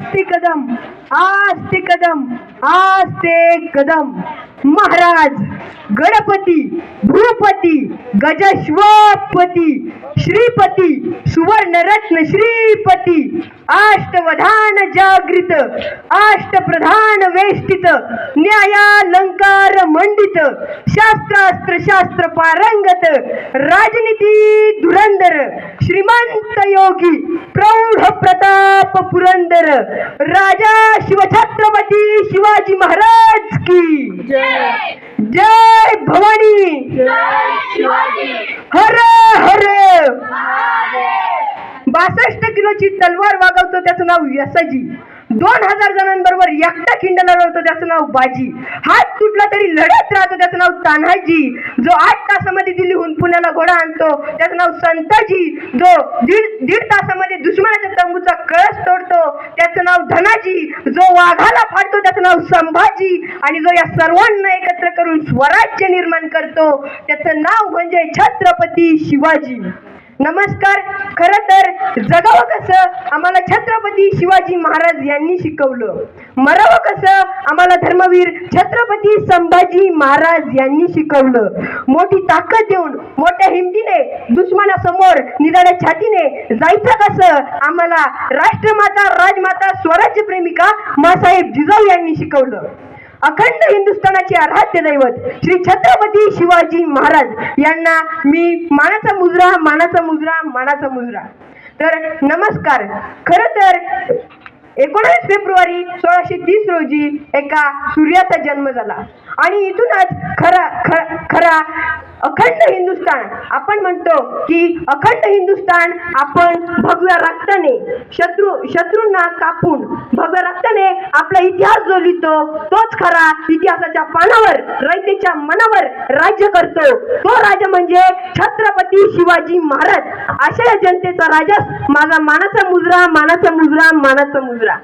आस्ते कदम आस्ते कदम आस्ते कदम. महाराज गणपती भूपती गजश्वपती श्रीपती सुवर्णरत्न श्रीपती अष्टवधान जागृत अष्टप्रधान वेष्टित न्यायालंकार मंडित शास्त्रास्त्र शास्त्र पारंगत राजनीती धुरंधर श्रीमंत योगी प्रौढ प्रताप पुरंदर राजा शिवछत्रपती शिवाजी महाराज की जय भवानी हर हर. 62 किलोची तलवार वागवतो त्याचं नाव यसाजी. 2000 जणांबरोबर एकटा खिंडाला लढतो त्याचं नाव बाजी. हात तुटला तरी लढत राहतो त्याचं नाव तान्हाजी. जो 8 तासामध्ये दिल्लीहून पुण्याला घोडा आणतो त्याचं नाव संताजी. जो दीड तासामध्ये दुश्मनाच्या तंबूचा कळस तोडतो त्याचं नाव धनाजी. जो वाघाला फाडतो त्याचं नाव संभाजी. आणि जो या सर्वांना एकत्र करून स्वराज्य निर्माण करतो त्याचं नाव म्हणजे छत्रपती शिवाजी. नमस्कार. खरं तर जगावं कसं आम्हाला छत्रपती शिवाजी महाराज यांनी शिकवलं. मरावं कसं आम्हाला धर्मवीर छत्रपती संभाजी महाराज यांनी शिकवलं. मोठी ताकद देऊन मोठ्या हिमतीने दुश्मनासमोर निराळ्या छातीने जायचं कसं आम्हाला राष्ट्रमाता राजमाता स्वराज्य प्रेमिका मासाहेब जिजाऊ यांनी शिकवलं. अखंड हिंदुस्थानाचे आराध्य दैवत श्री छत्रपती शिवाजी महाराज यांना मी मानाचा मुजरा मानाचा मुजरा मानाचा मुजरा. तर नमस्कार. खरं तर 19 फेब्रुवारी 1630 रोजी एका सूर्याचा जन्म झाला आणि इथूनच खरा अखंड हिंदुस्थान आपण म्हणतो की अखंड हिंदुस्थान आपण भगव्या रक्ताने शत्रूंना कापून भगव्या रक्ताने आपला इतिहास जो लिहितो तोच खरा इतिहासाच्या पानावर रयतेच्या मनावर राज्य करतो. तो राजा म्हणजे छत्रपती शिवाजी महाराज. अशा या जनतेचा राजा माझा मानाचा मुजरा मानाचा मुजरा मानाचा मुजरा.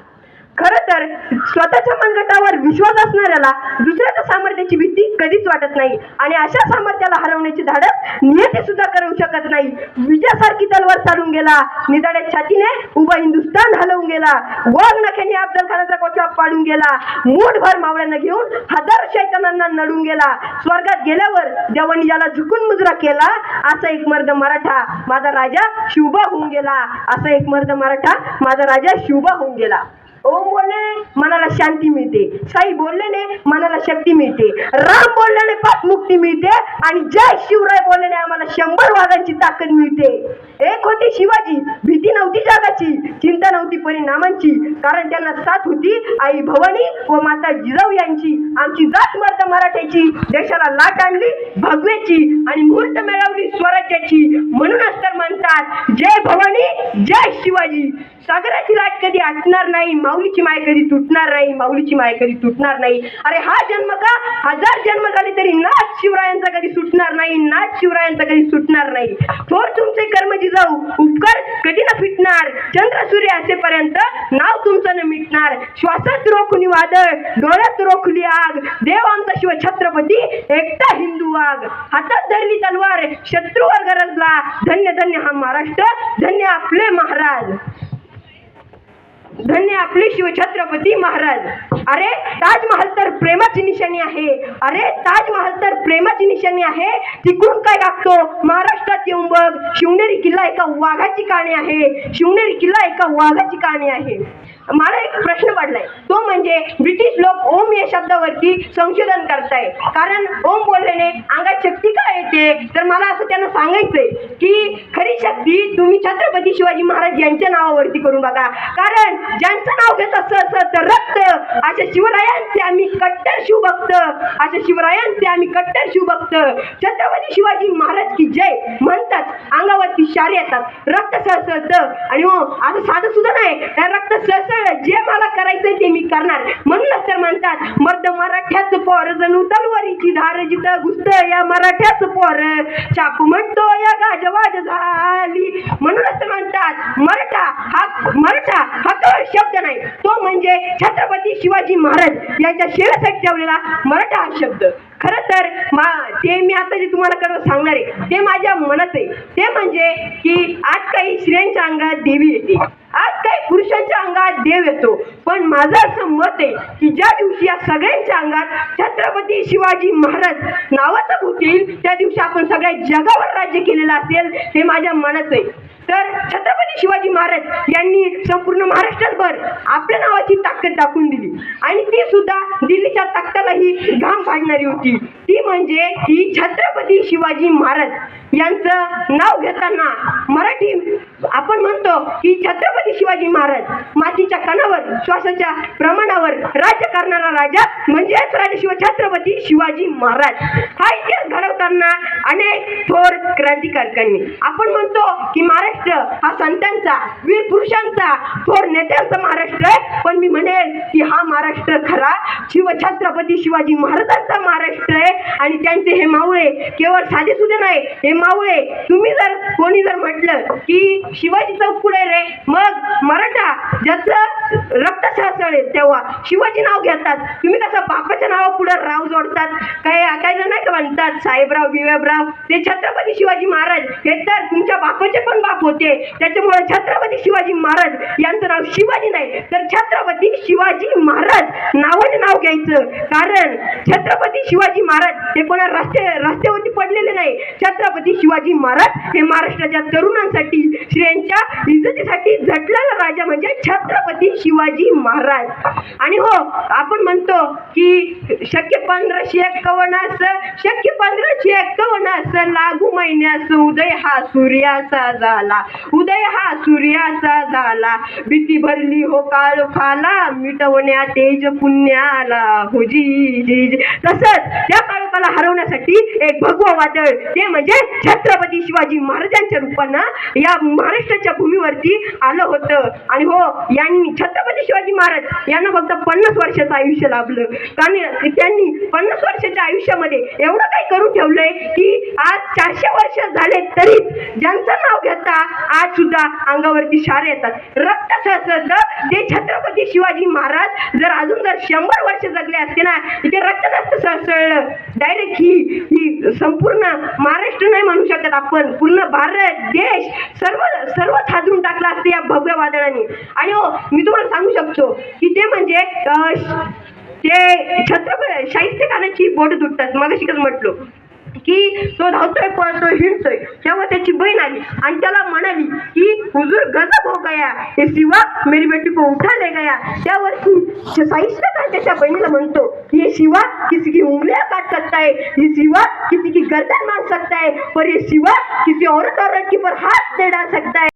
खरं तर स्वतःच्या मनगटावर विश्वास असणाऱ्याला दुसऱ्याच्या सामर्थ्याची भीती कधीच वाटत नाही आणि अशा सामर्थ्याला हरवण्याची धाडस नियती सुद्धा करू शकत नाही. विजयासारखी तलवार चालून गेला. निदाड्या छातीने उभा हिंदुस्थान हलवून गेला. वाघ नख्याने अफजल खानाचा कोठा पाडून गेला. मूठभर मावळ्यांना घेऊन हजारो शैतानांना नडून गेला. स्वर्गात गेल्यावर देवानी ज्याला झुकून मुजरा केला असा एक मर्द मराठा माझा राजा शिवबा होऊन गेला. असा एक मर्द मराठा माझा राजा शिवबा होऊन गेला. ओम बोलल्याने मनाला शांती मिळते. साई बोलल्याने मनाला शक्ती मिळते. राम बोलल्याने पाप मुक्ती मिळते आणि जय शिवराय बोलल्याने आम्हाला 100 वाघांची ताकद मिळते. एक होती शिवाजी. भीती नव्हती जगाची चिंता नव्हती परिणामांची कारण त्यांना साथ होती आई भवानी व माता जिजाऊ यांची. आमची जात मर्द मराठ्याची देशाला लाट आणली भगव्याची आणि मुहूर्त मिळवली स्वराज्याची. म्हणूनच तर म्हणतात जय भवानी जय शिवाजी. सागराची लाट कधी आटणार नाही. माऊलीची माय कधी तुटणार नाही. माऊलीची माय कधी तुटणार नाही. अरे हा जन्म का 1000 जन्म झाले तरी नाथ शिवरायांचा कधी सुटणार नाही. नाथ शिवरायांचा कधी सुटणार नाही. थोर तुमचे कर्म जिजाऊ उपकार कधी न फिटणार. चंद्र सूर्य असेपर्यंत नाव तुमचं न मिटणार. श्वासात रोखुनी वादळ डोळ्यात रोखली आग. देव आमचा शिव छत्रपती एकटा हिंदू वाघ. हातात धरली तलवार शत्रूवर गरजला. धन्य धन्य हा महाराष्ट्र धन्य आपले महाराज. धन्य आपले शिव छत्रपती महाराज. अरे ताजमहल तर प्रेमाची निशाणी आहे. अरे ताजमहल तर प्रेमाची निशाणी आहे. तिकडून काय लागतो महाराष्ट्रात येऊन बघ. शिवनेरी किल्ला एका वाघाची कहाणी आहे. शिवनेरी किल्ला एका वाघाची कहाणी आहे. मला एक प्रश्न पडलाय तो म्हणजे ब्रिटिश लोक ओम या शब्दावरती संशोधन करताय कारण ओम बोलल्याने अंगात शक्ती काय येते. तर मला असं त्यांना सांगायचंय की खरी शक्ती तुम्ही छत्रपती शिवाजी महाराज यांच्या नावावरती करून बघा. कारण ज्यांचं नाव घेत असं तर रक्त अशा शिवरायांचे आम्ही कट्टर शिवभक्त. अशा शिवरायांचे आम्ही कट्टर शिवभक्त. छत्रपती शिवाजी महाराज की जय म्हणतात अंगावरती शार येतात रक्त सळसळतं आणि हो असं साधं सुद्धा नाही. त्या रक्त सळसळ जे मला करायचंय ते मी करणार. म्हणूनच तर म्हणतात मर्द मराठ्याचं पोर जणू तलवारीची धार जिथं घुसत या मराठ्याचं पोर छाप म्हणतो या गाजवाज झाली. म्हणूनच तर म्हणतात मराठा हा केवळ शब्द नाही तो म्हणजे छत्रपती शिवाजी महाराज यांच्या शेवेसाठी ठेवलेला मराठा हा शब्द. खरं तर ते मी आता जे तुम्हाला सांगणार आहे ते माझ्या मनात आहे. ते म्हणजे की आज काही स्त्रियांच्या अंगात देवी येते आज काही पुरुषांच्या अंगात देव येतो, पण माझं असं मत आहे की ज्या दिवशी या सगळ्यांच्या अंगात छत्रपती शिवाजी महाराज नावाचा भूत येईल त्या दिवशी आपण सगळ्या जगावर राज्य केलेलं असेल, हे माझ्या मनाचं आहे. तर छत्रपती शिवाजी महाराज यांनी संपूर्ण महाराष्ट्रभर आपल्या नावाची ताकद दाखवून दिली आणि ती सुद्धा दिल्लीच्या तख्तालाही घाम फाडणारी होती. ती म्हणजे की छत्रपती शिवाजी महाराज यांचं नाव घेताना मराठी आपण म्हणतो की छत्रपती शिवाजी महाराज मातीच्या कणावर श्वासाच्या प्रमाणावर राज्य करणारा राजा म्हणजेच राजशिव छत्रपती शिवाजी महाराज. हा इतिहास घडवताना अनेक थोर क्रांतिकारकांनी आपण म्हणतो की महाराष्ट्र हा संतांचा, वीर पुरुषांचा, थोर नेत्यांचा महाराष्ट्र आहे, पण मी म्हणेल की हा महाराष्ट्र खरा छत्रपती शिवाजी महाराजांचा महाराष्ट्र आहे. आणि त्यांचे हे मावळे केवळ साधे सुद्धा नाही, हे मावळे तुम्ही जर कोणी जर म्हटलं की शिवाजी चौक पुढे रे, मग मराठा ज्याचं रक्त सळसळेल तेव्हा शिवाजी नाव घेतात. तुम्ही कसं बापाच्या नावा पुढे राव जोडतात, काही जण नाही का म्हणतात साहेबराव बिवेबराव, ते छत्रपती शिवाजी महाराज हे तर तुमच्या बापाचे पण बाप होते, त्याच्यामुळे छत्रपती शिवाजी महाराज यांचं नाव शिवाजी नाही तर छत्रपती शिवाजी महाराज नावाने नाव घ्यायचं. कारण छत्रपती शिवाजी महाराज हे कोणा रस्त्यावरती पडलेले नाही. छत्रपती शिवाजी महाराज हे महाराष्ट्राच्या तरुणांसाठी, स्त्रियांच्या इज्जतीसाठी झटलेला राजा म्हणजे छत्रपती शिवाजी महाराज. आणि हो, आपण म्हणतो की शक्य 1551 लागू महिन्यास उदय हा सूर्याचा झाला, उदय हा सूर्याचा झाला, भीती भरली हो काळोखाला, मिटवण्या तेज पुण्याला हो जी. तसंच त्या काळोखाला हरवण्यासाठी एक भगवा वादळ, ते म्हणजे छत्रपती शिवाजी महाराजांच्या रूपानं या महाराष्ट्राच्या भूमीवरती आलं होतं. आणि हो, यांनी छत्रपती शिवाजी महाराज यांना फक्त 50 वर्षाचं आयुष्य लाभलं, कारण त्यांनी 50 वर्षाच्या आयुष्यामध्ये एवढं काही करून ठेवलंय की आज 400 वर्ष झाले तरीच ज्यांचं नाव घेता आज सुद्धा अंगावरती शार येतात, रक्त सळसळतं. ते छत्रपती शिवाजी महाराज जर अजून 100 वर्ष जगले असते ना, इथे रक्त नसतं सळसळलं. डायरेक्ट ही संपूर्ण महाराष्ट्र नाही म्हणू शकत आपण, पूर्ण भारत देश सर्व हादरून टाकला असते या भगव्या वादळाने. आणि हो, मी तुम्हाला सांगू शकतो की ते म्हणजे ते छत्रपती शाहिस्ते खानाची बोट तुटतात. मगाशीच म्हटलो की तो धावतोय, पळतोय, हिंडतोय, तेव्हा त्याची बहीण आली आणि त्याला म्हणाली की हुजूर गजब हो गया, हे शिवा मेरी बेटी को उठा ले गया. त्यावरती शाहिस्ते खान त्याच्या बहिणीला म्हणतो की ये शिवा किसी की उंगलियां काट सकता है, ये शिवा किसी की गर्दन मार सकता है, पर ये शिवा किसी औरत की पर हाथ नहीं डाल सकता है.